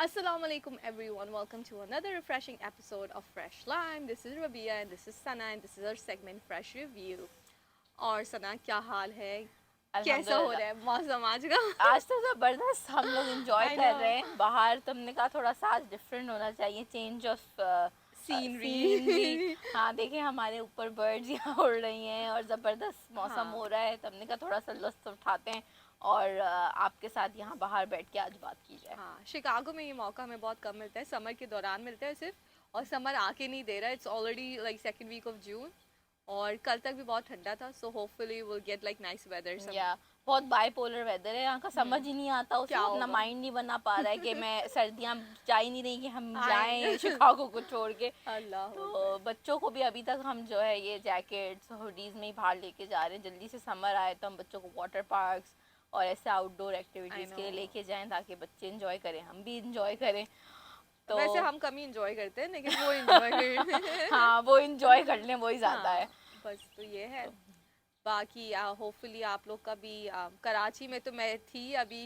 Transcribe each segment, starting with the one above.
Assalamu alaikum everyone. Welcome to another refreshing episode of Fresh Lime. This is Rabia and this is Sana and this is our segment Fresh Review. और सना क्या हाल है? कैसा हो रहा है मौसम आज का? आज तो जबरदस्त हम लोग एंजॉय I कर know. रहे हैं बाहर। तुमने कहा थोड़ा सा आज डिफरेंट होना चाहिए, चेंज ऑफ सीनरी. हाँ देखिए हमारे ऊपर बर्ड्स यहाँ उड़ रही हैं और ज़बरदस्त मौसम हाँ. हो रहा है, तो हमने कहा थोड़ा सा लुत्फ उठाते हैं और आपके साथ यहाँ बाहर बैठ के आज बात की जाए। हाँ, शिकागो में ये मौका हमें बहुत कम मिलता है, समर के दौरान मिलता है सिर्फ, और समर आके नहीं दे रहा है. It's already like second week of June और कल तक भी बहुत ठंडा था, so hopefully will get like nice weather. या बहुत बाइपोलर वेदर है यहाँ का, समझ ही नहीं आता, उसको अपना माइंड नहीं बना पा रहा है कि मैं सर्दियाँ जा ही नहीं रही कि हम जाएं शिकागो को छोड़ के। अल्लाह. तो बच्चों को भी अभी तक हम जो है ये जैकेट्स हुडीज में ही बाहर लेके जा रहे हैं, जल्दी से समर आए तो हम बच्चों को वाटर पार्क्स और ऐसे आउटडोर एक्टिविटीज़ के लिए लेके जाएं ताकि बच्चे इंजॉय करें, हम भी इंजॉय करें। तो वैसे हम कम ही इंजॉय करते हैं लेकिन वो इंजॉय कर हाँ वो इंजॉय कर लें वही ज़्यादा है। बस तो ये है। बाकी होपफुली आप लोग का भी कराची में तो मैं थी अभी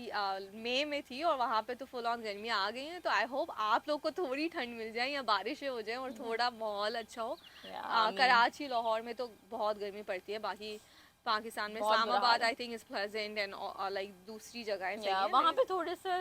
मई में थी और वहाँ पे तो फुल ऑन गर्मियाँ आ गई हैं, तो आई होप आप लोग को थोड़ी ठंड मिल जाए या बारिशें हो जाए और थोड़ा माहौल अच्छा हो. कराची लाहौर में तो बहुत गर्मी पड़ती है, बाकी पाकिस्तान में Islamabad I think is pleasant and like दूसरी जगहें सही है. वहाँ पे थोड़े से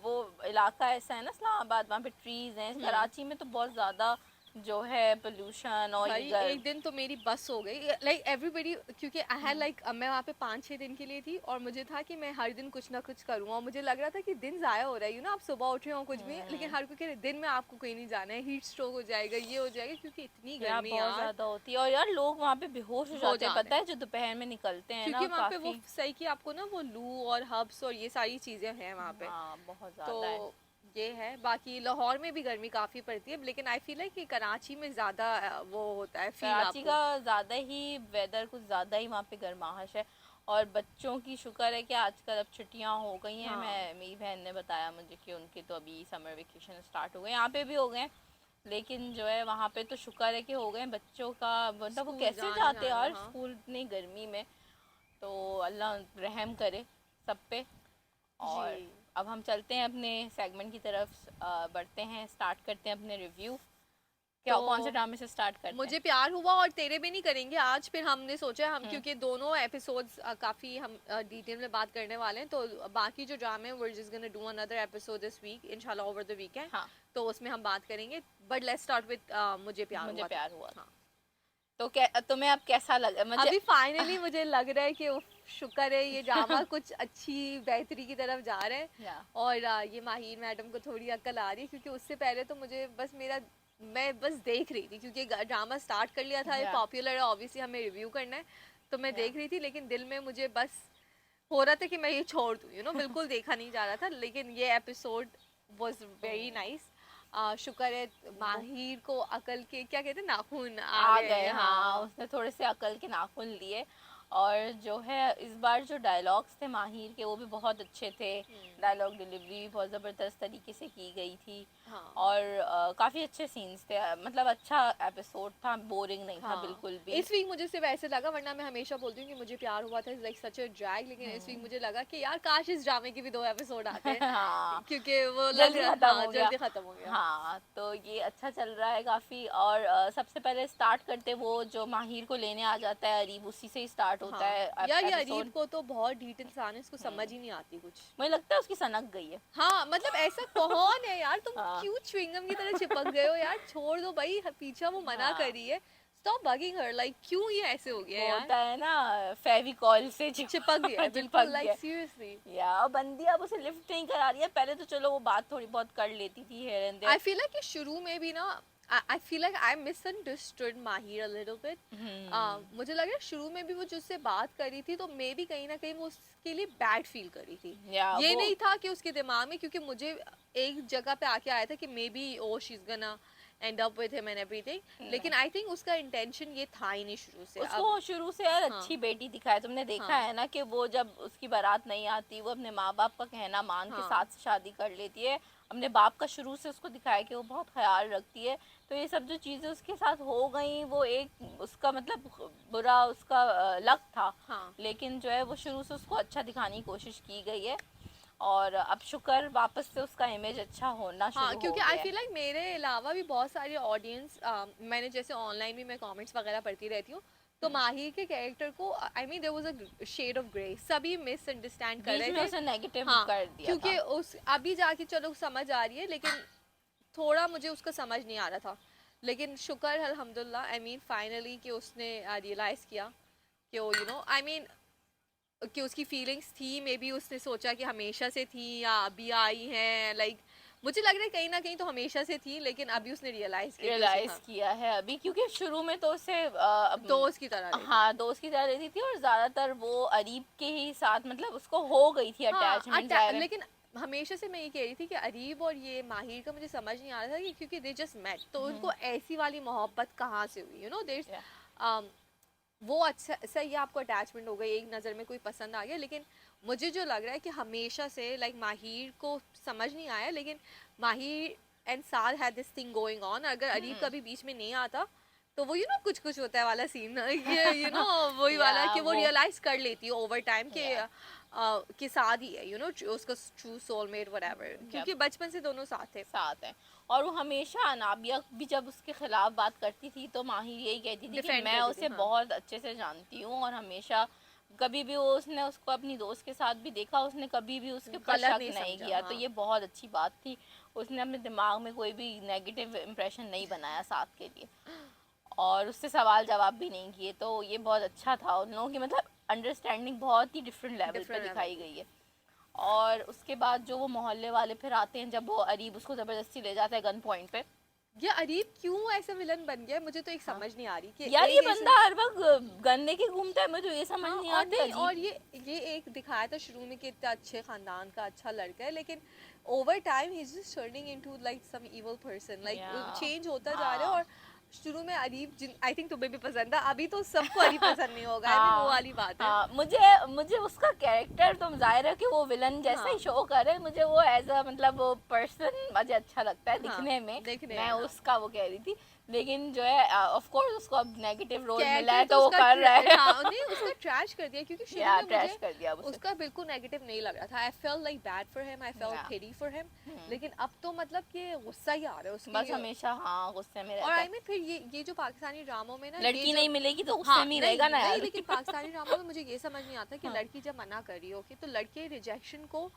वो इलाका ऐसा है ना इस्लामाबाद, वहाँ पे ट्रीज हैं। कराची में तो बहुत ज़्यादा जो है पोल्यूशन और भाई एक दिन तो मेरी बस हो गई लाइक एवरीबडी, क्योंकि आई हैड लाइक मैं वहाँ पे 5-6 दिन के लिए थी और मुझे था कि मैं हर दिन कुछ ना कुछ करूँ और मुझे लग रहा था कि दिन ज़ाया हो रहा है, आप सुबह उठ रहे हो कुछ भी, लेकिन हर कोई कह रहे दिन में आपको कहीं नहीं जाना है, हीट स्ट्रोक हो जाएगा, ये हो जाएगा, क्योंकि इतनी गर्मी बहुत ज़्यादा होती है। और यार लोग वहाँ पे बेहोश हो जाते हैं, पता है, जो दोपहर में निकलते हैं क्योंकि वहाँ पे वो सही कि आपको ना वो लू और हब्स और ये सारी चीज़ें हैं वहाँ पे, बहुत ज़्यादा है। ये है. बाकी लाहौर में भी गर्मी काफ़ी पड़ती है, लेकिन आई फील है कि कराची में ज़्यादा वो होता है, कराची का ज़्यादा ही वेदर, कुछ ज़्यादा ही वहाँ पे गर्माहट है। और बच्चों की शुक्र है कि आजकल अब छुट्टियाँ हो गई हैं। मेरी बहन ने बताया मुझे कि उनके तो अभी समर वेकेशन स्टार्ट हो गए, यहाँ पे भी हो गए, लेकिन जो है वहाँ पे तो शुक्र है कि हो गए बच्चों का, मतलब वो कैसे जाते हैं यार स्कूल इतनी गर्मी में, तो अल्लाह रहम करे सब पे। और अब हम चलते हैं अपने सेगमेंट की तरफ, बढ़ते हैं, स्टार्ट करते हैं अपने रिव्यू। क्या तो कौन से ड्रामे से स्टार्ट करते हैं? मुझे प्यार हुआ और तेरे भी नहीं करेंगे आज, फिर हमने सोचा हम क्योंकि दोनों एपिसोड्स काफ़ी हम डिटेल में बात करने वाले हैं, तो बाकी जो ड्रामे हैं we're just gonna do another episode this week इंशाल्लाह over the weekend. हाँ. तो उसमें हम बात करेंगे, बट लेट्स स्टार्ट विद मुझे प्यार हुआ. हाँ. तो क्या तुम्हें अब कैसा लगा? मुझे अभी फाइनली मुझे लग रहा है कि शुक्र है ये ड्रामा कुछ अच्छी बेहतरी की तरफ जा रहे हैं और ये माहिर मैडम को थोड़ी अक्ल आ रही है, क्योंकि उससे पहले तो मुझे बस मैं बस देख रही थी, क्योंकि ड्रामा स्टार्ट कर लिया था, ये पॉपुलर है, ऑब्वियसली हमें रिव्यू करना है, तो मैं देख रही थी, लेकिन दिल में मुझे बस हो रहा था कि मैं ये छोड़ दूँ, बिल्कुल देखा नहीं जा रहा था, लेकिन ये एपिसोड वॉज वेरी नाइस. शुक्र है माहिर को अकल के क्या कहते हैं नाखून आ गए. हाँ उसने थोड़े से अकल के नाखून लिए, और जो है इस बार जो डायलॉग्स थे माहिर के वो भी बहुत अच्छे थे, डायलॉग डिलीवरी भी बहुत ज़बरदस्त तरीके से की गई थी. हाँ. और काफ़ी अच्छे सीन्स थे, मतलब अच्छा एपिसोड था, बोरिंग नहीं था बिल्कुल भी. इस वीक मुझे सिर्फ ऐसे लगा, वरना मैं हमेशा बोलती हूँ कि मुझे प्यार हुआ था लाइक सच अ ड्रैग, लेकिन इस वीक मुझे लगा कि यार काश इस ड्रामे के भी 2 एपिसोड आते हैं. हाँ. क्योंकि वो जल्दी खत्म हो गया. हाँ तो ये अच्छा चल रहा है काफ़ी. और सबसे पहले स्टार्ट करते वो जो माहिर को लेने आ जाता है अरीब, उसी से ही स्टार्ट होता है. यार ये अरीब को तो बहुत ढीठ इंसान है, इसको समझ ही नहीं आती कुछ, मुझे लगता है उसकी सनक गई है. हाँ मतलब ऐसा कौन है यार, तुम क्यों च्युइंगम की तरह चिपक गए हो यार, छोड़ दो भाई, पीछा वो मना कर रही है, स्टॉप बगिंग हर, लाइक क्यों ये ऐसे हो गया यार, होता है ना फेविकॉल से चिपक गया बिल्कुल, लाइक सीरियसली. या बंदी अब उसे लिफ्ट नहीं करा रही है, पहले तो चलो वो बात थोड़ी बहुत कर लेती थी here and there. I feel like कि शुरू में भी ना I feel like I misunderstood Mahir a little bit. मुझे लग रहा है शुरू में भी वो जिससे बात करी थी तो मे भी कहीं ना कहीं वो उसके लिए बैड फील करी थी. ये नहीं था कि उसके दिमाग में, क्योंकि मुझे एक जगह पे आके आया था कि maybe oh she is gonna end up with him and everything, लेकिन आई थिंक उसका इंटेंशन ये था ही नहीं शुरू से. उसको शुरू से यार अच्छी बेटी दिखाया, तुमने देखा है ना कि वो जब उसकी बारात नहीं आती वो अपने माँ बाप का कहना मान के साथ शादी कर लेती है, अपने बाप का शुरू से उसको दिखाया कि वो बहुत ख्याल रखती है. तो ये सब जो चीज़ें उसके साथ हो गई वो एक उसका मतलब बुरा उसका लक था. हाँ. लेकिन जो है वो शुरू से उसको अच्छा दिखाने की कोशिश की गई है. और अब शुक्र वापस से उसका इमेज अच्छा होना शुरू हाँ, हो क्योंकि गया आई है। फील लाइक मेरे अलावा भी बहुत सारे ऑडियंस, मैंने जैसे ऑनलाइन भी मैं कमेंट्स वगैरह पढ़ती रहती हूँ, तो माहिर के कैरेक्टर को I mean there was a shade of grey, सभी मिसअंडरस्टैंड कर बीच रहे में थे। उसे नेगेटिव हाँ, कर दिया था। क्योंकि उस अभी जाके चलो समझ आ रही है, लेकिन थोड़ा मुझे उसका समझ नहीं आ रहा था। लेकिन शुक्र अल्हम्दुलिल्लाह, आई मीन फाइनली कि उसने रियलाइज़ किया कि वो आई मीन कि उसकी फीलिंग्स थी, मे बी उसने सोचा कि हमेशा से थी या अभी आई हैं, लाइक मुझे लग रहा है कहीं ना कहीं तो हमेशा से थी, लेकिन अभी उसने रियलाइज किया कि उसे, रियलाइज हाँ, किया है अभी, क्योंकि शुरू में तो उसे दोस्त की तरह रहती हाँ दोस्त की तरह रहती थी, और ज्यादातर वो अरीब के ही साथ, मतलब उसको हो गई थी हाँ, अटैचमेंट जाहिर है। लेकिन हमेशा से मैं ये कह रही थी कि अरीब और ये माहिर का मुझे समझ नहीं आ रहा था कि क्योंकि दे जस्ट मेट, तो उनको ऐसी वाली मोहब्बत कहाँ से हुई, देयर वो अच्छा सही है, आपको अटैचमेंट हो गई, एक नज़र में कोई पसंद आ गया, लेकिन मुझे जो लग रहा है कि हमेशा से लाइक माहिर को समझ नहीं आया, लेकिन माहिर and Saad had this thing going on, अगर अरीब कभी बीच में नहीं आता तो वो कुछ कुछ होता है वाला सीन, ये वही वाला कि वो रियलाइज कर लेती है ओवर टाइम के साथ ही है, उसका ट्रू सोलमेट व्हाटएवर, क्योंकि बचपन से दोनों साथ है। और वो हमेशा अनाबिया भी जब उसके खिलाफ बात करती थी तो माहिर यही कहती थी कि डिफेंड मैं करती थी, उसे हाँ, बहुत अच्छे से जानती हूँ, और हमेशा कभी भी वो, उसने उसको अपनी दोस्त के साथ भी देखा, उसने कभी भी उसके ऊपर गलत शक नहीं नहीं समझा, किया, तो हाँ, ये बहुत अच्छी बात थी। उसने अपने दिमाग में कोई भी नेगेटिव इम्प्रेशन नहीं बनाया साथ के लिए, और उससे सवाल जवाब भी नहीं किए, तो ये बहुत अच्छा था उन लोगों की, मतलब अंडरस्टैंडिंग बहुत ही डिफरेंट लेवल पे डिफरेंट दिखाई लेवल। गई है। और उसके बाद जो वो मोहल्ले वाले फिर आते हैं, जब वो अरीब उसको ज़बरदस्ती ले जाता है गन पॉइंट पे। ये अरीब क्यों ऐसा विलन बन गया, मुझे तो एक हाँ समझ नहीं आ रही कि यार, ये एक ऐसे, बंदा हर वक्त गन लेके घूमता है, मुझे तो ये समझ हाँ, नहीं और आती, नहीं, अजीब। और ये एक दिखाया था शुरू में कि इतना अच्छे खानदान का अच्छा लड़का है, लेकिन over time he is just turning into like some evil person, like या चेंज होता जा रहा है। हाँ और शुरू में अरीब, जिन आई थिंक तुम्हें भी पसंद था, अभी तो सबको अरीब पसंद नहीं होगा, आई मीन वो हाँ वाली बात है। हाँ, मुझे मुझे उसका कैरेक्टर, तुम जाहिर है कि वो विलन जैसा हाँ, ही शो करे, मुझे वो एज अ मतलब वो पर्सन मुझे अच्छा लगता है हाँ, दिखने में। देखने मैं में, हाँ, उसका वो कह रही थी, लेकिन जो है ऑफ कोर्स उसको अब नेगेटिव रोल मिला कैरेक्टर है तो तो वो उसका कर रहा है। हाँ, नहीं, उसका ट्रैश कर दिया, क्योंकि शुरू या में ट्रैश मुझे कर दिया अब उसे। उसका बिल्कुल नेगेटिव नहीं लग रहा था, I felt like bad for him, I felt या पिटी फॉर हिम, लेकिन अब तो मतलब कि गुस्सा ही आ रहा है बस उसकी। हमेशा हाँ गुस्से में और रहता आई है। मीन फिर ये जो पाकिस्तानी ड्रामों में ना, ये लड़की नहीं जब, मिलेगी तो गुस्से हाँ, में ही नहीं रहेगा ना नहीं, यार। लेकिन पाकिस्तानी ड्रामों में मुझे ये समझ नहीं आता कि हाँ, लड़की जब मना कर रही होगी तो लड़के रिजेक्शन को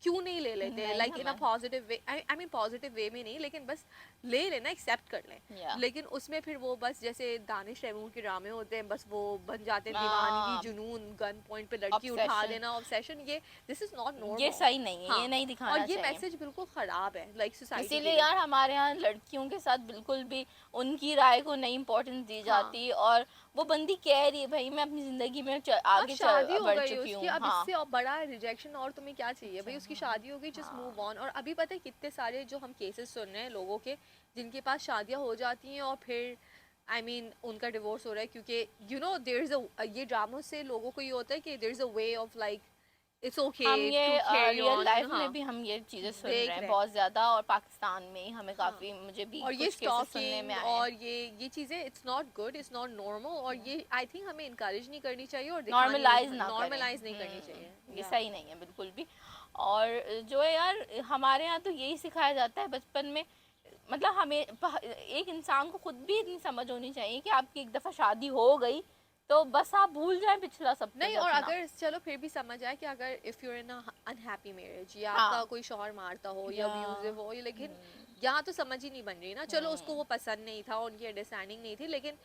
क्यों नहीं ले लेते, नहीं लाइक इन अ समझ। Positive way, I mean positive way में नहीं, लेकिन बस ले लेना, एक्सेप्ट कर लें। या लेकिन उसमें फिर वो बस जैसे दानिश तैमूर के ड्रामे होते हैं, बस वो बन जाते हैं दीवानगी, जुनून, गन पॉइंट पे लड़की उठा ऑब्सेशन, लेना, ऑब्सेशन, ये दिस इज नॉट ये नॉर्मल। सही नहीं है, हाँ, ये नहीं दिखाना और ये चाहिए। मैसेज बिल्कुल ख़राब है लाइक सोसाइटी के इसीलिए लिए। यार हमारे यहाँ लड़कियों के साथ बिल्कुल भी उनकी राय को नहीं इम्पोर्टेंस दी हाँ, जाती, और वो बंदी कह रही है भाई मैं अपनी ज़िंदगी में हाँ, आगे शादी हो बढ़ गई चुकी उसकी, हूँ। अब हाँ इससे और बड़ा रिजेक्शन और तुम्हें क्या चाहिए भाई, उसकी हाँ शादी हो गई, जस्ट मूव हाँ ऑन। और अभी पता है कितने सारे जो हम केसेस सुन रहे हैं लोगों के, जिनके पास शादियां हो जाती हैं और फिर आई मीन उनका डिवोर्स हो रहा है, क्योंकि देयर इज अ, ये ड्रामों से लोगों को ये होता है कि there is a way of like it's okay हम ये to carry real on, life हाँ, में भी हम ये चीज़ें सुन रहे देख हैं रहे हैं, बहुत ज़्यादा, और पाकिस्तान में ही हमें हाँ। काफ़ी, मुझे भी और ये कुछ केसेस सुनने में स्टॉकिंग आए हैं। और ये चीज़ें, it's not good, it's not normal, और ये आई थिंक हमें इनकरेज नहीं करनी चाहिए और दिखानी नहीं, नॉर्मलाइज ना करें। नॉर्मलाइज नहीं करनी चाहिए, ये या सही नहीं है बिल्कुल भी। और जो है यार, हमारे यहाँ तो यही सिखाया जाता है बचपन में, मतलब हमें एक इंसान को खुद भी इतनी समझ होनी चाहिए कि आपकी एक दफ़ा शादी हो गई तो बस आप भूल जाएं पिछला सब कुछ नहीं। और अपना। अगर चलो फिर भी समझ आए कि अगर if you're in unhappy marriage, या आपका हाँ कोई शौहर मारता हो या या अब्यूजिव हो, लेकिन यहाँ तो समझ ही नहीं बन रही ना, चलो उसको वो पसंद नहीं था, उनकी अंडरस्टैंडिंग नहीं थी, लेकिन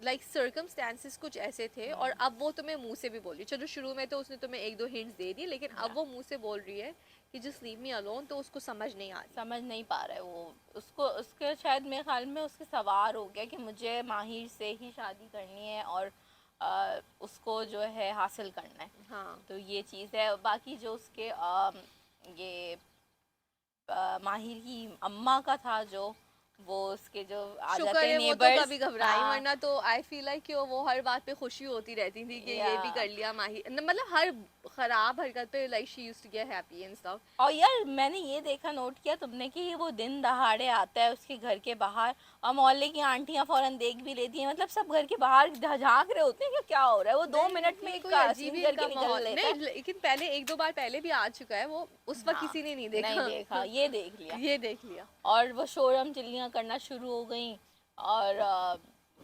लाइक सर्कमस्टेंसेस कुछ ऐसे थे, और अब वो तुम्हें मुंह से भी बोल रही, चलो शुरू में तो उसने तुम्हें एक दो हिंट्स दे दी, लेकिन अब वो मुंह से बोल रही है कि जस्ट लीव मी अलोन, तो उसको समझ नहीं आ रही। समझ नहीं पा रहा है वो, उसको उसके शायद मेरे ख्याल में उसके सवार हो गया कि मुझे माहिर से ही शादी करनी है, और उसको जो है हासिल करना है। हाँ, तो ये चीज़ है। बाकी जो उसके ये माहिर की अम्मा का था जो, वो उसके जो आ शुक्र जाते है हैं वो तो नेबर्स। कभी घबराई, वरना तो आई फील लाइक कि वो हर बात पे खुशी होती रहती थी कि ये भी या कर लिया माही, मतलब हर खराब हरकत पे like she used to get happy and stuff. और यार मैंने ये देखा, नोट किया तुमने कि वो दिन दहाड़े आता है उसके घर के बाहर और मोहल्ले की आंटियां फौरन देख भी लेती हैं, मतलब सब घर के बाहर झांक रहे होते हैं कि क्या हो रहा है। वो 2 मिनट में नहीं, एक कोई अजीब सीन ही करके इनका निकल माहौल लेता नहीं, है। लेकिन पहले एक दो बार पहले भी आ चुका है वो, उस वक्त हाँ, किसी ने नहीं नहीं देखा। देखा, ये देख लिया। ये देख लिया। और वो शोरम चिल्लियाँ करना शुरू हो गई। और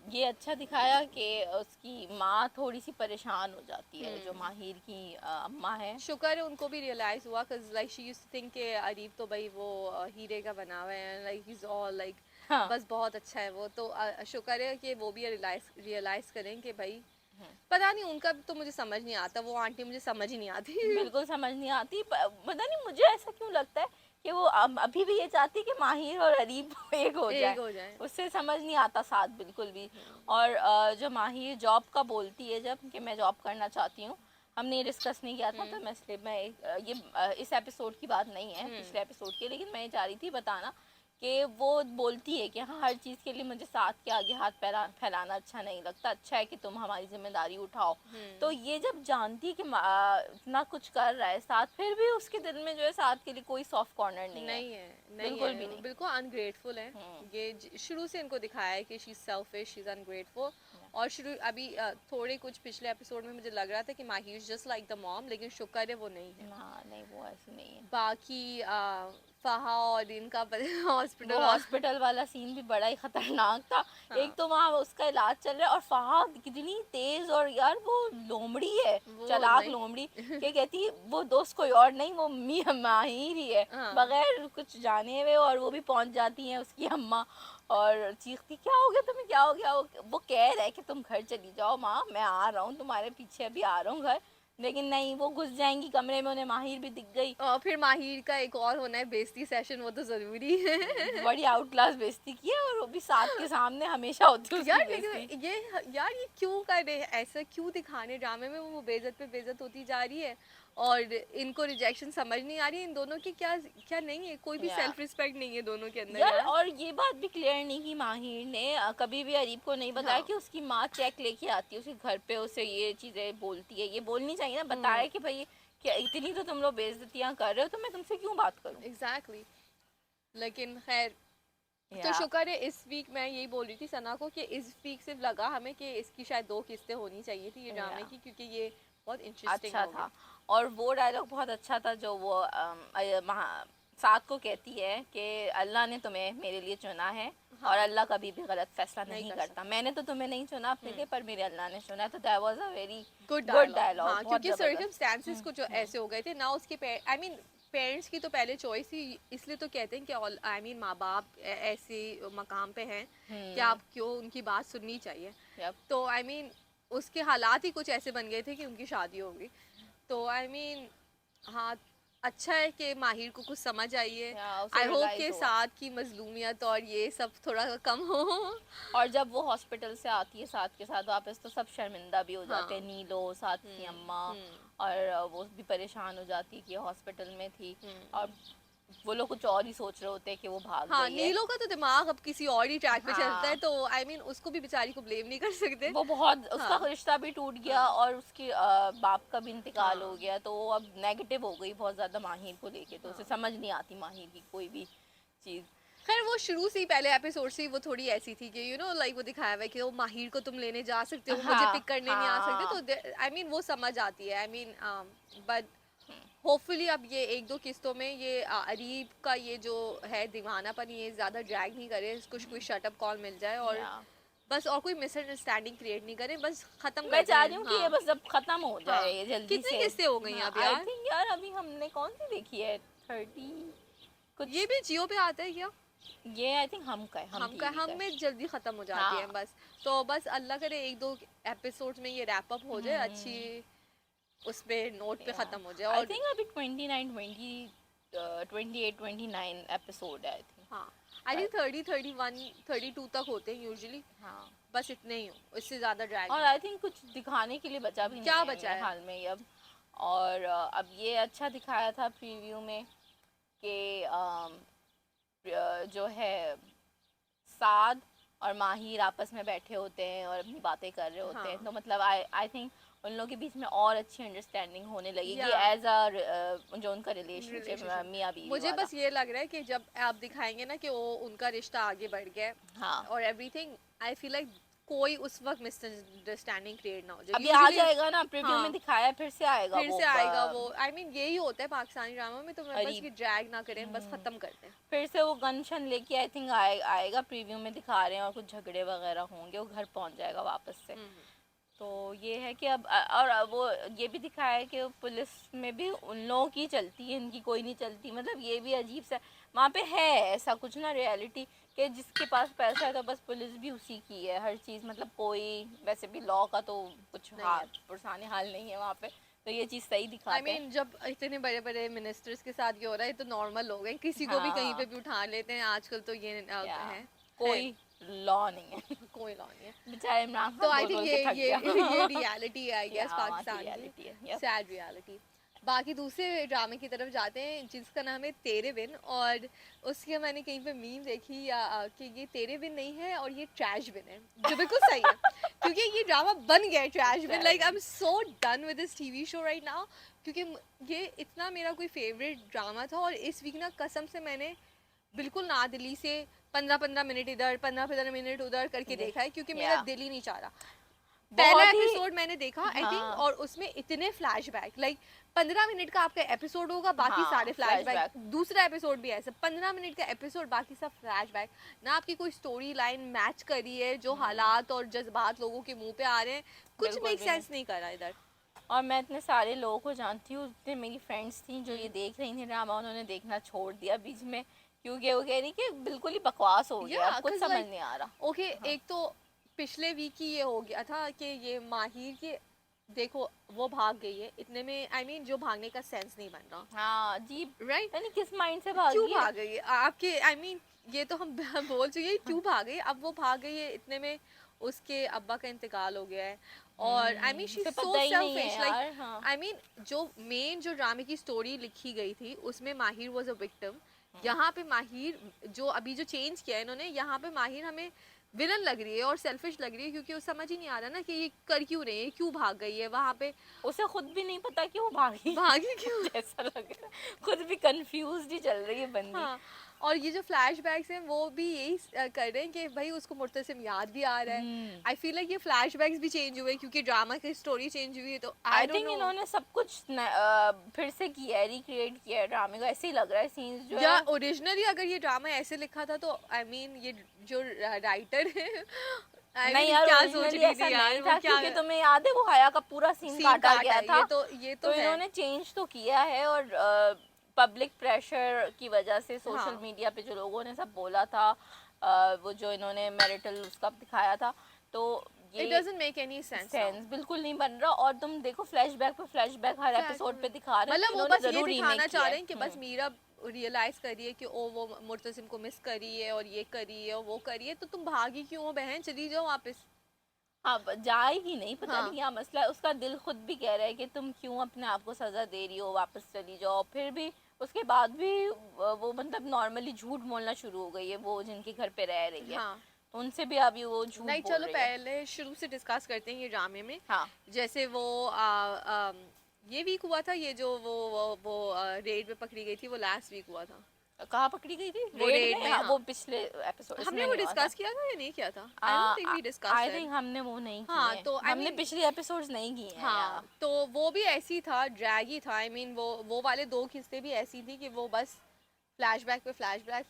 ये अच्छा दिखाया कि उसकी माँ थोड़ी सी परेशान हो जाती है, जो माहिर की अम्मा है। शुक्र है उनको भी रियलाइज हुआ, cause like she used to think कि अरीब तो भाई वो हीरे का बना हुआ है, like he's all like हाँ। बस बहुत अच्छा है वो तो। शुक्र है कि वो भी रियलाइज करें कि भाई पता नहीं उनका तो मुझे समझ नहीं आता, वो आंटी मुझे समझ ही नहीं आती। बिल्कुल समझ नहीं आती। पता नहीं मुझे ऐसा क्यों लगता है कि वो अभी भी ये चाहती है कि माहिर और अरीब एक हो जाए। एक हो जाए। उससे समझ नहीं आता साथ बिल्कुल भी। और जो माहिर जॉब का बोलती है जब कि मैं जॉब करना चाहती हूँ, हमने ये डिस्कस नहीं किया था तो मैं इसलिए मैं इस एपिसोड की बात नहीं है, पिछले एपिसोड की, लेकिन मैं ये चाह रही थी बताना कि वो बोलती है कि हाँ हर चीज़ के लिए मुझे साथ के आगे हाथ फैलाना अच्छा नहीं लगता, अच्छा है कि तुम हमारी जिम्मेदारी उठाओ। तो ये जब जानती है कि इतना कुछ कर रहा है साथ, फिर भी उसके दिल में जो है साथ के लिए कोई सॉफ्ट कॉर्नर नहीं है। नहीं बिल्कुल है, भी नहीं। बिल्कुल अनग्रेटफुल है। ये शुरू से इनको दिखाया है कि she is selfish, she is ungrateful. और शुरू अभी थोड़े कुछ पिछले एपिसोड में मुझे लग रहा था कि Mahi is just like the mom, लेकिन शुक्र है वो नहीं है। हाँ नहीं, वो ऐसी नहीं है। बाकी फहा और इनका हॉस्पिटल वो हॉस्पिटल वाला सीन भी बड़ा ही खतरनाक था। हाँ। एक तो वहाँ उसका इलाज चल रहा है और फहाद कितनी तेज, और यार वो लोमड़ी है, वो चालाक नहीं। लोमड़ी, क्या कहती है वो दोस्त कोई और नहीं, वो माहिर ही है, हाँ। बगैर कुछ जाने हुए। और वो भी पहुंच जाती है उसकी अम्मा और चीखती क्या हो गया तुम्हें, क्या हो गया। वो कह रहा है कि तुम घर चली जाओ माँ, मैं आ रहा हूँ तुम्हारे पीछे, अभी आ रहा हूँ घर। लेकिन नहीं, वो घुस जाएंगी कमरे में, उन्हें माहिर भी दिख गई। और फिर माहिर का एक और होना है बेइज्जती सेशन, वो तो जरूरी है। बड़ी आउट क्लास बेइज्जती की है, और वो भी साथ के सामने हमेशा होती है उसकी यार बेइज्जती। लेकिन ये क्यों कर रहे हैं ऐसा, क्यों दिखाने ड्रामे में वो बेइज्जत पे बेइज्जत होती जा रही है और इनको रिजेक्शन समझ नहीं आ रही है इन दोनों की, क्या क्या नहीं है, कोई भी सेल्फ रिस्पेक्ट नहीं है दोनों के अंदर यार यार। और ये बात भी क्लियर नहीं की माहिर ने, कभी भी अरीब को नहीं बताया हाँ। कि उसकी माँ चेक लेके आती है उसके घर पे, उसे ये चीज़ें बोलती है। ये बोलनी चाहिए ना, बताया कि भाई क्या इतनी तो तुम लोग बेइज्जतियाँ कर रहे हो, तो मैं तुमसे क्यों बात करूँ। एग्जैक्टली। लेकिन खैर, तो या शुक्र है इस वीक, मैं यही बोल रही थी सना को कि इस वीक सिर्फ लगा हमें कि इसकी शायद 2 किस्तें होनी चाहिए थी ये ड्रामे की, क्योंकि ये बहुत इंटरेस्टिंग अच्छा हो था। गई। और वो डायलॉग बहुत अच्छा था जो वो साथ को कहती है कि अल्लाह ने तुम्हें मेरे लिए चुना है। हाँ। और अल्लाह कभी भी गलत फैसला नहीं नहीं कर करता। मैंने तो तुम्हें नहीं चुना अपने लिए, पर मेरे अल्लाह ने चुना है। तो that was a very good good dialogue. Dialogue, हाँ, बहुत क्योंकि ज़बरदस्त। सर्कमस्टेंसेस कुछ ऐसे हो गए थे ना उसके आई मीन पेरेंट्स की तो पहले चॉइस ही, इसलिए तो कहते हैं कि आई मीन माँ बाप ऐसे मकाम पे हैं कि आप क्यों उनकी बात सुननी चाहिए। यप। तो आई मीन उसके हालात ही कुछ ऐसे बन गए थे कि उनकी शादी हो गई। तो आई मीन हाँ, अच्छा है कि माहिर को कुछ समझ आई है। या उसे आई होप रियलाइज के हुआ। साथ की मजलूमियत और ये सब थोड़ा कम हो। और जब वो हॉस्पिटल से आती है साथ के साथ वापस, तो सब शर्मिंदा भी हो जाते हैं। हाँ। नीलो, साथ की अम्मा, और वो भी परेशान हो जाती है कि हॉस्पिटल में थी। और वो लोग कुछ और ही सोच रहे होते हैं कि वो भाग हाँ, गई है। नीलो का तो दिमाग अब किसी और ही ट्रैक पे चलता है, हाँ, तो आई मीन उसको भी बेचारी को ब्लेम नहीं कर सकते। वो बहुत, उसका हाँ। रिश्ता भी टूट गया और उसके बाप का भी इंतकाल हो हाँ। गया, तो वो अब नेगेटिव हो गई बहुत ज़्यादा माहिर को लेके। तो उसे समझ नहीं आती माहिर की कोई भी चीज़। खैर वो शुरू से ही पहले एपिसोड से ही वो थोड़ी ऐसी थी कि लाइक वो दिखाया हुआ है कि वो माहिर को तुम लेने जा सकते हो, मुझे हाँ पिक करने नहीं आ सकते, हाँ। तो आई मीन वो समझ आती है। आई मीन बट होपफुली अब ये 1-2 किस्तों में ये अरीब का ये जो है दीवानापन ये ज़्यादा ड्रैग नहीं करे, इसको कोई शटअप कॉल मिल जाए और या बस और कोई मिसअंडरस्टैंडिंग क्रिएट नहीं करें, बस खत्म मैं कर चाह दें। रही हूँ कि हाँ। ये बस अब खत्म हो हाँ। जाए ये जल्दी कितनी से। किस्तें हो गई हैं हाँ, अब आई यार? थिंक यार अभी हमने कौन सी देखी है, 30 कुछ। ये भी जियो पे आता है क्या? ये आई थिंक हम का है, हम टीवी हम का है। में जल्दी खत्म हो जाती है हाँ। बस। तो बस अल्लाह करे 1-2 एपिसोड्स में ये रैप अप हो जाए, अच्छी उस पे नोट पे खत्म हो जाए। आई और थिंक अभी 28 29 एपिसोड है आई थिंक। हाँ, आई थिंक 30 31 32 तक होते हैं यूजुअली, हाँ। बस इतने ही हो, इससे ज्यादा ड्रैग और नहीं। आई थिंक कुछ दिखाने के लिए बचा भी क्या नहीं है बचा मेरे है? हाल में अब। और अब ये अच्छा दिखाया था प्रीव्यू में कि जो है उस्ताद और माहिर आपस में बैठे होते हैं और अपनी बातें कर रहे होते हैं, तो मतलब आई थिंक उन लोगों के बीच में और अच्छी अंडरस्टैंडिंग होने लगेगी एज अ जो उनका रिलेशनशिप मियाँ बीवी मुझे वाला। बस ये लग रहा है कि जब आप दिखाएंगे ना कि वो उनका रिश्ता आगे बढ़ गया है हाँ और एवरीथिंग, आई फील लाइक कोई उस वक्त मिसअंडरस्टैंडिंग क्रिएट ना हो जाए। अभी आ जाएगा ना, प्रीव्यू में दिखाया, फिर से आएगा फिर वो से आएगा वो। आई मीन यही होता है पाकिस्तानी ड्रामा में, तो मैं बस ये ड्रैग ना करें, बस खत्म कर दें। फिर से वो गन शन लेके आई थिंक आएगा, प्रीव्यू में दिखा रहे हैं, और कुछ झगड़े वगैरह होंगे, वो घर पहुंच जाएगा वापस से। तो ये है कि अब और वो ये भी दिखाया है कि पुलिस में भी उन लोगों की चलती है, इनकी कोई नहीं चलती। मतलब ये भी अजीब सा वहाँ पे है ऐसा कुछ ना रियलिटी, कि जिसके पास पैसा है तो बस पुलिस भी उसी की है हर चीज़। मतलब कोई वैसे भी लॉ का तो कुछ पुरसाने हाल नहीं है वहाँ पे, तो ये चीज़ सही दिखाते हैं। जब इतने बड़े बड़े मिनिस्टर्स के साथ ये हो रहा है तो नॉर्मल लोग हैं, किसी को भी कहीं पे भी उठा लेते हैं आजकल, तो ये है कोई लॉ नहीं है कोई लॉ नहीं है बेचारे इमरान तो खान आई बोल थिंक बोल के थक गया। ये रियलिटी है आई गेस पाकिस्तान reality है, की, सैड रियलिटी। बाकी दूसरे ड्रामे की तरफ जाते हैं जिसका नाम है तेरे बिन, और उसके मैंने कहीं पे मीम देखी कि ये तेरे बिन नहीं है और ये ट्रैश बिन है, जो बिल्कुल सही है क्योंकि ये ड्रामा बन गया है trash bin. Like I am so done with this TV show right now, क्योंकि ये इतना मेरा कोई फेवरेट ड्रामा था, और इस वीक ना कसम से मैंने बिल्कुल ना दिली से 15-15 मिनट इधर 15-15 मिनट उधर करके देखा है, क्योंकि मेरा दिल ही नहीं चाह रहा। पहला एपिसोड मैंने देखा आई थिंक, और उसमें इतने फ्लैशबैक, लाइक 15 मिनट का आपका एपिसोड होगा, बाकी सारे फ्लैशबैक। दूसरा एपिसोड भी ऐसा 15 मिनट का एपिसोड, बाकी सब फ्लैशबैक। ना आपकी कोई स्टोरी लाइन मैच करी है, जो हालात और जज्बात लोगों के मुंह पे आ रहे हैं, कुछ मेक सेंस नहीं कर रहा इधर। और मैं इतने सारे लोगों को जानती हूँ, इतने मेरी फ्रेंड्स थी जो ये देख रही थी ड्रामा, उन्होंने देखना छोड़ दिया बीच में, क्योंकि वो कह रही कि बिल्कुल ही बकवास हो गया, कुछ समझ नहीं आ रहा। ओके एक तो पिछले वीक ही ये हो गया था कि ये माहिर के, देखो वो भाग गई है इतने में, आई मीन जो भागने का सेंस नहीं बन रहा। हाँ जी, राइट, यानी किस माइंड से भागी क्यों भाग गई है आपके, आई मीन ये तो हम बोल चुके हैं क्यों भाग गई। अब वो भाग गई है इतने में उसके अब्बा का इंतकाल हो गया है, और I mean she is so selfish. Like I mean जो मेन जो ड्रामे की स्टोरी लिखी गई थी उसमें माहिर वाज अ विक्टिम, यहाँ पे माहिर जो अभी जो चेंज किया है इन्होंने, यहाँ पे माहिर हमें विलन लग रही है और सेल्फिश लग रही है, क्योंकि वो समझ ही नहीं आ रहा ना कि ये कर क्यों रही है, क्यों भाग गई है वहाँ पे, उसे खुद भी नहीं पता कि वो भागी क्यों जैसा लग रहा है, खुद भी कंफ्यूज ही चल रही है बंदी। हाँ, और ये जो फ्लैशबैक्स हैं वो भी यही कर रहे हैं कि भाई उसको मुर्तसिम याद भी आ रहा है। आई फील लाइक ये फ्लैशबैक्स भी चेंज हुए क्योंकि ड्रामा की स्टोरी चेंज हुई है, तो आई थिंक इन्होंने सब कुछ फिर से किया है, रिक्रिएट किया है ड्रामे को, ऐसे ही लग रहा है सीन्स जो या ओरिजिनली अगर ये ड्रामा ऐसे लिखा था तो आई मीन ये जो राइटर है नहीं यार, क्या सोच रही थी यार, था क्योंकि तुम्हें याद है वो हया का पूरा सीन काटा गया था, ये तो इन्होंने चेंज तो किया है, और पब्लिक प्रेशर की वजह से सोशल मीडिया पे जो लोगों ने सब बोला था, वो जो इन्होंने मैरिटल उसका दिखाया था, तो It doesn't make any sense बिल्कुल नहीं बन रहा। और तुम देखो फ्लैशबैक पे फ्लैशबैक हर एपिसोड पे दिखा रहे हैं, मतलब वो बस ये दिखाना चाह रहे हैं कि बस मीरा रियलाइज करिए कि ओ वो मुर्तसिम को मिस करी है और ये करी है और वो करी है, तो तुम भागी क्यों हो बहन, चली जाओ वापस। हाँ जाएगी नहीं, पता नहीं क्या मसला है, उसका दिल खुद भी कह रहा है कि तुम क्यों अपने आप को सजा दे रही हो, वापस चली जाओ। फिर भी उसके बाद भी वो मतलब नॉर्मली झूठ बोलना शुरू हो गई है, वो जिनके घर पे रह रही है। हाँ। तो उनसे भी अभी वो झूठ नहीं, चलो पहले शुरू से डिस्कस करते हैं ये ड्रामे में। हाँ। जैसे वो ये वीक हुआ था, ये जो वो रेड में पकड़ी गई थी, वो लास्ट वीक हुआ था। कहाँ पकड़ी गई थी? रेड में। हाँ, वो पिछले एपिसोड हमने वो डिस्कस किया था या नहीं किया था? आई थिंक हमने वो नहीं किया। हाँ, तो हमने पिछले एपिसोड्स नहीं किए हैं। हाँ, तो वो भी ऐसी था, ड्रैग ही था। आई मीन वो वाले 2 किस्से भी ऐसी थी कि वो बस फ्लैशबैक पे फ्लैशबैक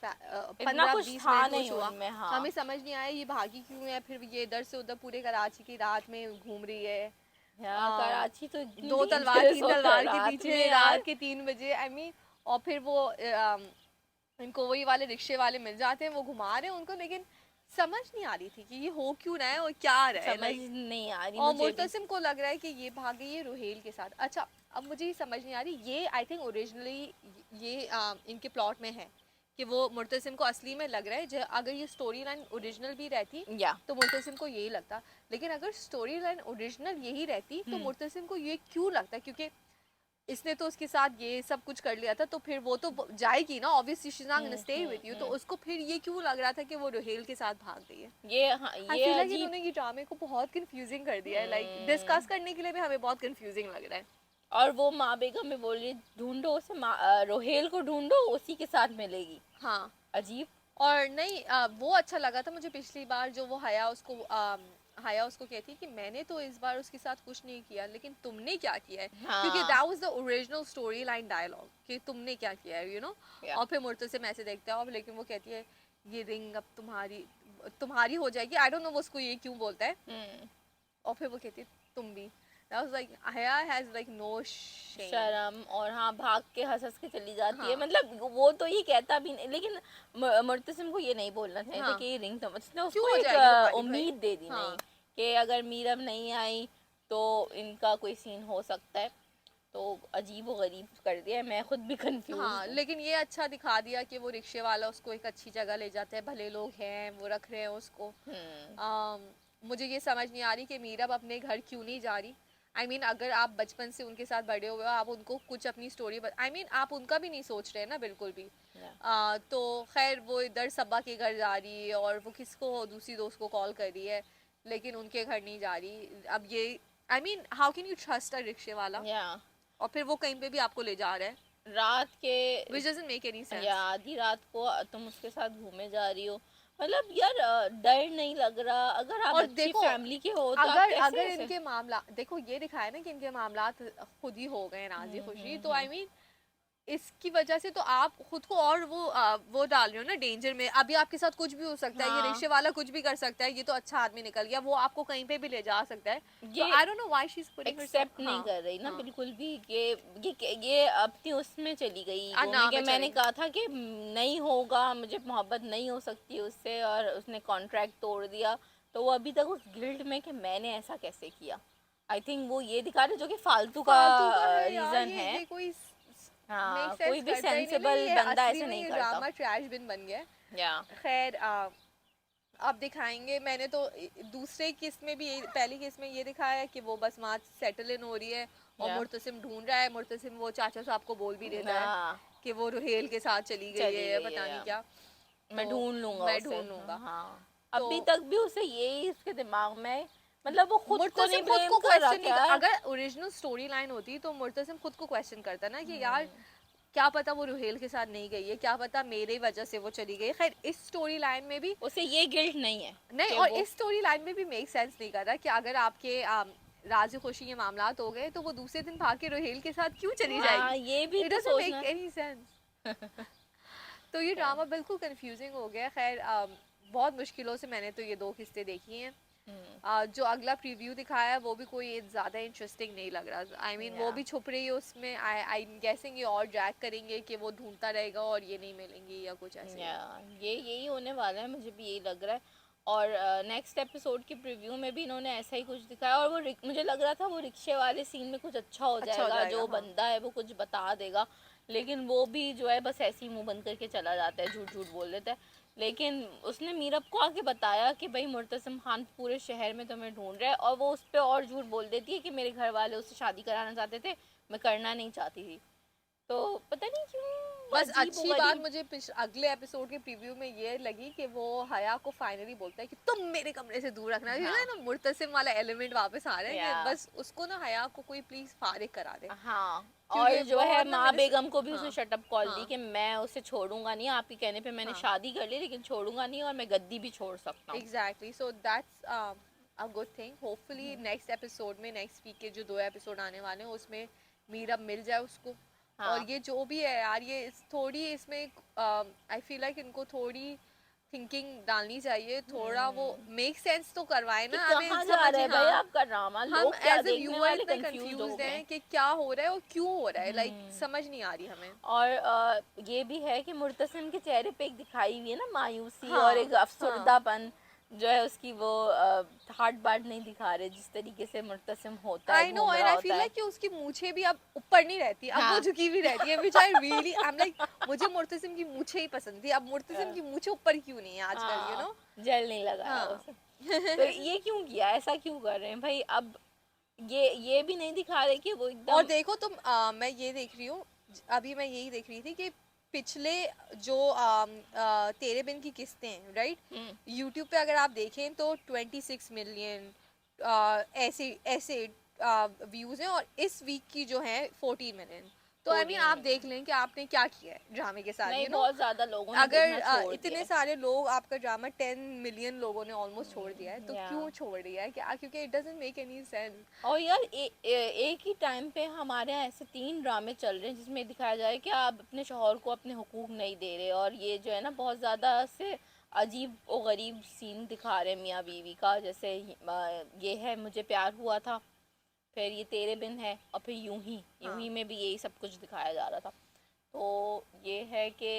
15-20 मिनट हुआ। हाँ। हमें समझ नहीं आया ये भागी क्यों है, फिर ये इधर से उधर पूरे कराची की रात में घूम रही है। कराची तो 2 तलवार 3 तलवार के पीछे रात के 3 बजे। आई मीन और फिर वो इनको वही वाले रिक्शे वाले मिल जाते हैं, वो घुमा रहे हैं उनको, लेकिन समझ नहीं आ रही थी कि ये हो क्यों रहा है और क्या रहा है, समझ नहीं आ रही। और मुर्तसिम को लग रहा है कि ये भाग गई है रुहेल के साथ। अच्छा, अब मुझे ये समझ नहीं आ रही, ये आई थिंक ओरिजिनली ये इनके प्लॉट में है कि वो मुर्तसिम को असली में लग रहा है, अगर ये स्टोरी लाइन ओरिजिनल भी रहती तो मुर्तसिम को यही लगता, लेकिन अगर स्टोरी लाइन ओरिजिनल यही रहती तो मुर्तसिम को ये क्यों लगता, क्योंकि इसने तो उसके साथ ये सब कुछ कर लिया था, तो फिर वो तो जाएगी ना, obviously she is not gonna stay with you, तो उसको फिर ये क्यों लग रहा था कि वो रुहेल के साथ भाग गई है? ये हाँ, आई ये फील लाइक अजीब। इन्होंने ये ड्रामे को बहुत कंफ्यूजिंग कर दिया है, लाइक डिस्कस करने के लिए भी हमें बहुत कंफ्यूजिंग लग रहा है। और वो माँ बेगम में बोल रही ढूंढो उसे, रोहेल को ढूंढो, उसी के साथ मिलेगी। हाँ अजीब। और नहीं वो अच्छा लगा था मुझे पिछली बार जो वो हया उसको कहती कि मैंने तो इस बार उसके साथ कुछ नहीं किया, लेकिन तुमने क्या किया है, क्योंकि हाँ। That was the original story line dialogue कि तुमने क्या किया है, यू नो। Yeah. और फिर मुर्तसिम ऐसे देखता है, और लेकिन वो कहती है ये रिंग अब तुम्हारी हो जाएगी, आई डोंट नो वो उसको ये क्यों बोलता है। और फिर वो कहती है तुम भी, that was like हया has like no shame। शर्म, और हाँ भाग के हंस हंस के चली जाती हाँ। है, मतलब वो तो ये कहता भी नहीं, लेकिन मुर्तसिम को ये नहीं बोलना चाहिए था कि ये रिंग, तो उसने क्यों उसको हो एक जाएगी तुम्हारी भाई? उम्मीद दे दी हाँ। नहीं कि अगर मीरब नहीं आई तो इनका कोई सीन हो सकता है। तो अजीब व गरीब कर दिया, मैं खुद भी कंफ्यूज हाँ लेकिन ये अच्छा दिखा दिया कि वो रिक्शे वाला उसको एक अच्छी जगह ले जाता है, भले लोग हैं वो रख रहे हैं उसको। मुझे ये समझ नहीं आ रही कि मीरब अपने घर क्यों नहीं जा रही। I mean, अगर आप बचपन से उनके साथ बड़े हुए हो, आप उनको कुछ अपनी स्टोरी आप उनका भी नहीं सोच रहे ना बिल्कुल भी। तो खैर वो इधर सबा के घर जा रही है और वो किसको दूसरी दोस्त को कॉल कर रही है, लेकिन उनके घर नहीं जा रही। अब ये हाउ कैन यू ट्रस्ट अ रिक्शे वाला? और फिर वो कहीं पे भी आपको ले जा रहा है रात के, which doesn't make any sense। या आधी रात को तुम उसके साथ घूमे जा रही हो, मतलब यार डर नहीं लग रहा? अगर आप और अच्छी देखो, फैमिली के हो तो आप अगर कैसे अगर ऐसे? इनके मामला देखो, ये दिखाया ना कि इनके मामला खुद ही हो गए राजी खुशी, तो इसकी वजह से तो आप खुद को और वो डाल रहे हो ना डेंजर में। अभी आपके साथ कुछ भी हो सकता है, ये रिक्शे वाला कुछ भी कर सकता है, ये तो अच्छा आदमी निकल गया, वो आपको कहीं पे भी ले जा सकता है। ये I don't know why she is putting except नहीं कर रही ना बिल्कुल भी। ये अपनी उसमें चली गई कि मैंने कहा था कि नहीं होगा, मुझे मोहब्बत नहीं हो सकती उससे, और उसने कॉन्ट्रैक्ट तोड़ दिया। तो वो अभी तक उस गिल्ट में कि मैंने ऐसा कैसे किया। आई थिंक वो ये दिखा रहे जो कि फालतू का रीजन है। ये कोई हाँ, कोई भी सेंसिबल बंदा ऐसे नहीं करता। ड्रामा ट्रैश बिन बन गया। खैर अब दिखाएंगे। मैंने तो दूसरे केस में भी पहली केस में ये दिखाया है कि वो बस वहाँ सेटल इन हो रही है और मुर्तसिम ढूंढ रहा है। मुर्तसिम वो चाचा साहब को बोल भी देता है कि वो रुहेल के साथ चली गई है, पता नहीं क्या, मैं ढूंढ लूंगा, मैं ढूंढ लूंगा। हाँ, अभी तक भी उसे यही इसके दिमाग में, मतलब वो खुद को नहीं खुद को कर क्वेश्चन रहा। अगर ओरिजिनल स्टोरी लाइन होती तो मुर्तसिम खुद को क्वेश्चन करता ना कि यार क्या पता वो रुहेल के साथ नहीं गई है, क्या पता मेरे वजह से वो चली गई। खैर इस स्टोरी लाइन में भी उसे ये गिल्ट नहीं है नहीं, और इस स्टोरी लाइन में भी मेक सेंस नहीं कर रहा कि अगर आपके राजी खुशी ये मामलात हो गए तो वो दूसरे दिन भाग के रुहेल के साथ क्यों चली जाएगी। ये भी it doesn't make any sense. तो ये ड्रामा बिल्कुल कंफ्यूजिंग हो गया। खैर बहुत मुश्किलों से मैंने तो ये 2 किस्तें देखी हैं। जो अगला प्रीव्यू दिखाया है वो भी कोई ज़्यादा इंटरेस्टिंग नहीं लग रहा। वो भी छुप रही है उसमें। आई एम गेसिंग ये और ड्रैग करेंगे कि वो ढूंढता रहेगा और ये नहीं मिलेंगी या कुछ ऐसे। ये यही होने वाला है, मुझे भी यही लग रहा है। और नेक्स्ट एपिसोड की प्रीव्यू में भी इन्होंने ऐसा ही कुछ दिखाया, और वो मुझे लग रहा था वो रिक्शे वाले सीन में कुछ अच्छा हो जाएगा, जो बंदा है वो कुछ बता देगा, लेकिन वो भी जो है बस ऐसे ही मुंह बंद करके चला जाता है, झूठ झूठ बोल देता है। लेकिन उसने मीरब को आके बताया कि भाई मुर्तसिम खान पूरे शहर में तुम्हें ढूंढ रहा है, और वो उस पर और झूठ बोल देती है कि मेरे घर वाले उससे शादी कराना चाहते थे, मैं करना नहीं चाहती थी। तो पता नहीं क्यों बस अच्छी बात मुझे अगले एपिसोड के प्रीव्यू में ये लगी कि वो हया को फाइनली बोलता है कि तुम मेरे कमरे से दूर रखना। ना मुर्तसिम वाला एलिमेंट वापस आ रहा है कि बस उसको ना हया को कोई प्लीज फारिग करा दे। हाँ, और जो है माँ बेगम को भी उसने शटअप कॉल दी कि मैं उसे छोड़ूंगा नहीं, आपके कहने पे मैंने शादी कर ली लेकिन छोड़ूंगा नहीं, और मैं गद्दी भी छोड़ सकता हूँ। Exactly, so that's a good thing. Hopefully next episode में, नेक्स्ट वीक के जो 2 एपिसोड आने वाले हैं उसमें मीरब मिल जाए उसको। और ये जो भी है यार, ये थोड़ी इसमें आई फील लाइक इनको थोड़ी थिंकिंग डालनी चाहिए, थोड़ा वो मेक सेंस तो करवाए ना। कहाँ जा रहा है भाई आपका ड्रामा? हम एज ए व्यूअर इतने कंफ्यूज्ड हैं कि क्या हो रहा है और क्यों हो रहा है, लाइक समझ नहीं आ रही हमें। और ये भी है कि मुर्तसिम के चेहरे पे एक दिखाई हुई है ना मायूसी और एक अफसरदापन, जो है उसकी वो हार्ट बार्ट नहीं दिखा रहे जिस तरीके से मुर्तसिम होता है। I know, and I feel like कि उसकी मूछे भी अब ऊपर नहीं रहती, अब वो झुकी हुई रहती है, which I really I'm like, मुझे मुर्तसिम की मूछे ही पसंद थी, अब मुर्तसिम की मूछे ऊपर क्यों नहीं है आजकल, you know? जेल नहीं लगा उसे। तो ये क्यों किया, ऐसा क्यों कर रहे हैं भाई? अब ये भी नहीं दिखा रहे कि वो और एकदम देखो तुम मैं ये देख रही हूँ, अभी मैं यही देख रही थी कि पिछले जो तेरे बिन की किस्तें हैं, राइट, यूट्यूब पे अगर आप देखें तो 26 मिलियन ऐसे ऐसे व्यूज हैं, और इस वीक की जो है 14 मिलियन। तो आई मीन 14 आप देख मिलियन। लें कि आपने क्या किया है ड्रामे के साथ, नहीं, यू नो। बहुत ज्यादा लोगों ने अगर देखना छोड़ दिया इतने है। सारे लोग, आपका ड्रामा 10 मिलियन लोगों ने ऑलमोस्ट छोड़ दिया है, तो या क्यों छोड़ दिया है, क्या, क्योंकि it doesn't make any sense. और यार एक ही टाइम पे हमारे यहाँ ऐसे 3 ड्रामे चल रहे हैं जिसमें दिखाया जा रहा है कि आप अपने शौहर को अपने हुकूक नहीं दे रहे, और ये जो है ना बहुत ज़्यादा से अजीब और गरीब सीन दिखा रहे हैं मियाँ बीवी का। जैसे ये है मुझे प्यार हुआ था, फिर ये तेरे बिन है, और फिर यूं ही में भी यही सब कुछ दिखाया जा रहा था। तो ये है कि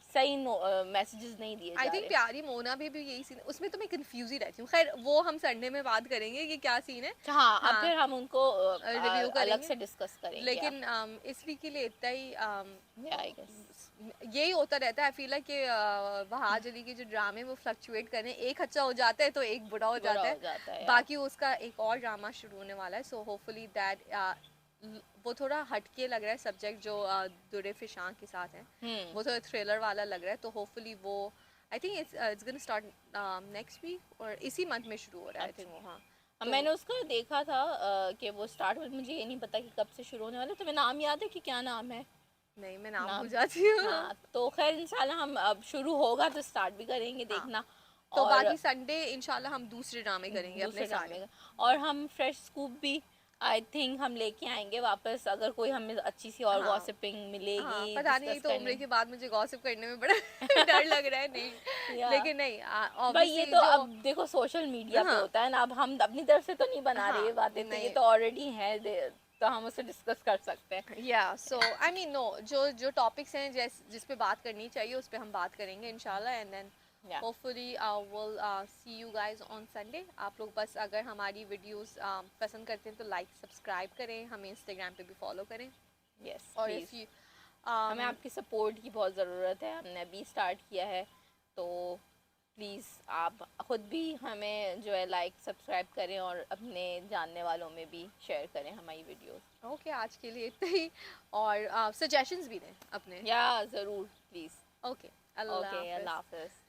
सही मैसेजेस नहीं दिए आई जा थिंक रहे। प्यारी मोना भी यही सीन, उसमें तो मैं कंफ्यूज ही रहती हूँ। खैर वो हम संडे में बात करेंगे कि क्या सीन है। हाँ, अब हाँ, फिर हम उनको रिव्यू अलग करेंगे, से डिस्कस करेंगे। लेकिन इस वीक के लिए इतना ही। आई गेस यही होता रहता है, आई फील कि बहार अली के जो ड्रामे वो फ्लक्चुएट करें, एक अच्छा हो जाता है तो एक बुरा हो बुरा जाता हो है। जाता है यार। बाकी उसका एक और ड्रामा शुरू होने वाला है, सो होपफुली दैट वो थोड़ा हटके लग रहा है सब्जेक्ट, जो दुरे फिशां के साथ है, वो थोड़ा थ्रिलर वाला लग रहा है। तो होपफुली वो, I think it's gonna start next week, और इसी मंथ में शुरू हो रहा आई है, थिंक वो। हाँ, तो मैंने उसका देखा था कि वो स्टार्ट, मुझे ये नहीं पता कि कब से शुरू होने वाला है। तुम्हें नाम याद है कि क्या नाम है? नहीं, मैं नाम भूल नाम, जाती हूँ। हाँ, तो खैर इंशाल्लाह हम अब शुरू होगा तो स्टार्ट भी करेंगे हाँ, देखना। तो और बाकी संडे इंशाल्लाह हम दूसरे ड्रामे करेंगे अपने दूसरे सारे। ड्रामे का, और हम फ्रेश स्कूप भी आई थिंक हम लेके आएंगे वापस, अगर कोई हमें अच्छी सी और हाँ, गॉसिपिंग हाँ, मिलेगी पता नहीं, डिस्कस तो उम्र करने। के बाद मुझे गॉसिप करने में बड़ा डर लग रहा है, नहीं, या लेकिन नहीं, भाई ये ऑब्वियसली तो जो। अब देखो सोशल मीडिया पे हाँ, होता है ना, अब हम अपनी तरफ से तो नहीं बना रहे हाँ, ये बातें, तो ये नहीं, तो ऑलरेडी है तो हम उसे डिस्कस कर सकते हैं। या सो आई मीन नो, जो जो टॉपिक्स हैं जिस पे बात करनी चाहिए उस पे हम बात करेंगे इंशाल्लाह, एंड देन या hopefully will see you guys on Sunday. आप लोग बस अगर हमारी वीडियोस पसंद करते हैं तो लाइक सब्सक्राइब करें, हमें इंस्टाग्राम पे भी फॉलो करें, यस और प्लीज़, इफ़ यू हमें आपकी सपोर्ट की बहुत ज़रूरत है, हमने अभी स्टार्ट किया है, तो प्लीज़ आप ख़ुद भी हमें जो है लाइक सब्सक्राइब करें और अपने जानने वालों में भी शेयर करें हमारी वीडियोस। ओके, आज के लिए इतना ही, और सजेशंस भी दें अपने। या ज़रूर प्लीज़। ओके, अल्लाह ओके, अल्लाह हाफिज़। हाफ़िज़।